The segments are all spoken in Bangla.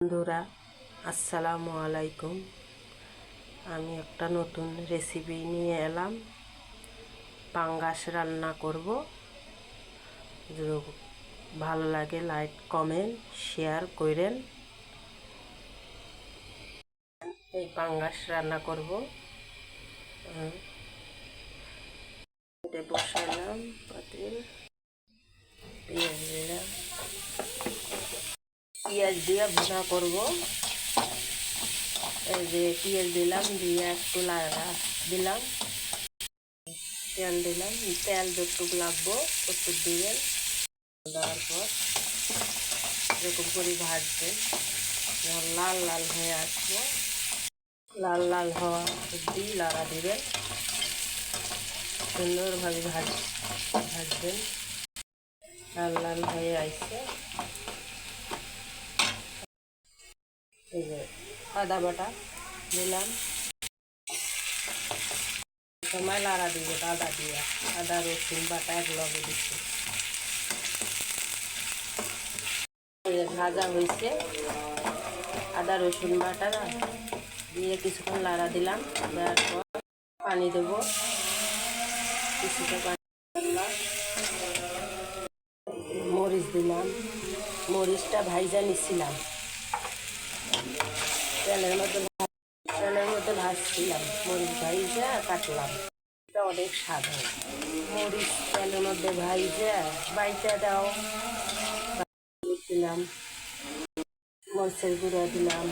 বন্ধুরা, আসসালামু আলাইকুম। আমি একটা নতুন রেসিপি নিয়ে এলাম। পাঙ্গাস রান্না করব। যদি ভালো লাগে লাইক কমেন্ট শেয়ার করেন। এই পাঙ্গাস রান্না করব। বসালাম পাতিল, পেঁয়াজ দিলাম, পেঁয়াজ দিয়ে ভুনা করব। এই যে পেঁয়াজ দিলাম, দিয়ে একটু লাড়া দিলাম, তেল দিলাম। তেল যতটুকু লাগবো ততটুকু দিবেন। দেওয়ার পর এরকম করে ভাজবেন, লাল লাল হয়ে আসবো। লাল লাল হওয়া অবধি লাড়া দিবেন, সুন্দরভাবে ভাজবেন। লাল লাল হয়ে আসছে। এই যে আদা বাটা দিলাম, সময় লাড়া দিব আদা দিয়ে। আদা রসুন বাটা এক লগে দিচ্ছি। ভাজা হয়েছে, আদা রসুন বাটা দিয়ে কিছুক্ষণ লাড়া দিলাম। দেওয়ার পর পানি দেবো, কিছুটা পানি দিলাম, মরিচ দিলাম। মরিচটা ভাইজা নিচ্ছিলাম, তেলের মধ্যে ভাজছিলাম। মরিচ ভাইজা কাটলাম। এটা অনেক স্বাদ হয়। মরিচ তেলের মধ্যে ভাইজা বাইটা দাও দিলাম, মরিচের গুঁড়া দিলাম,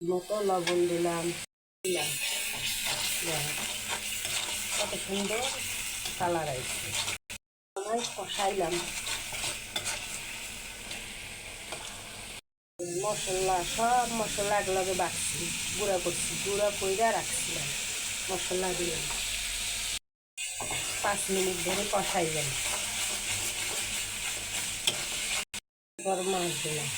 মতো লবণ দিলাম। কত সুন্দর কালার আসছে। কষাইলাম মশলা, সব মশলা একলগে বাটছি, গুঁড়া করছি, গুঁড়া কইরা রাখছিলাম। মশলা দিলাম, 5 মিনিট ধরে কষাইলাম। এবার মাছ দিলাম,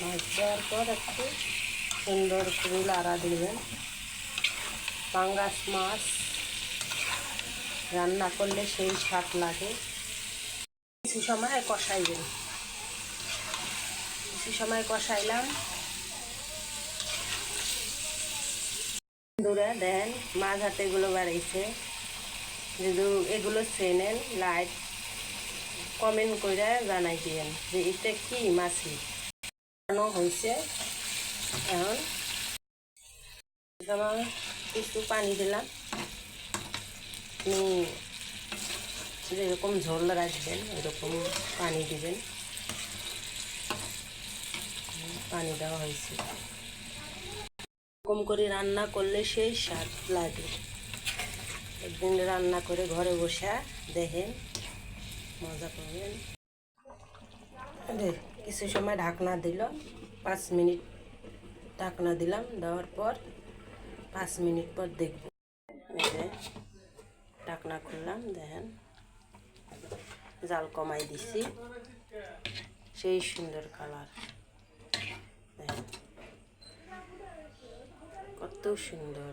মাছ দেওয়ার পর একটু সুন্দর করে লাড়া দিবেন। পাঙ্গাস মাছ রান্না করলে সেই স্বাদ লাগে। কিছু সময় কষাইবেন, কিছু সময় কষাইলাম। বন্ধুরা দেন, মাছ হাতে এগুলো বাড়াইছে। যদি এগুলো চেনেন লাইক কমেন্ট করে জানাই দিবেন যে এটা কি মাছি হয়েছে। এখন একটু পানি দিলাম। আপনি যেরকম ঝোল রাখবেন এরকম পানি দিবেন। পানি দেওয়া হয়েছে। এরকম করে রান্না করলে সেই স্বাদ লাগে। একদিন রান্না করে ঘরে বসে দেখেন, মজা করবেন। কিছু সময় ঢাকনা দিল, 5 মিনিট ঢাকনা দিলাম। দেওয়ার পর 5 মিনিট পর দেখব। ঢাকনা খুললাম, দেখেন জাল কমাই দিছি, সেই সুন্দর কালার। দেখেন কত সুন্দর।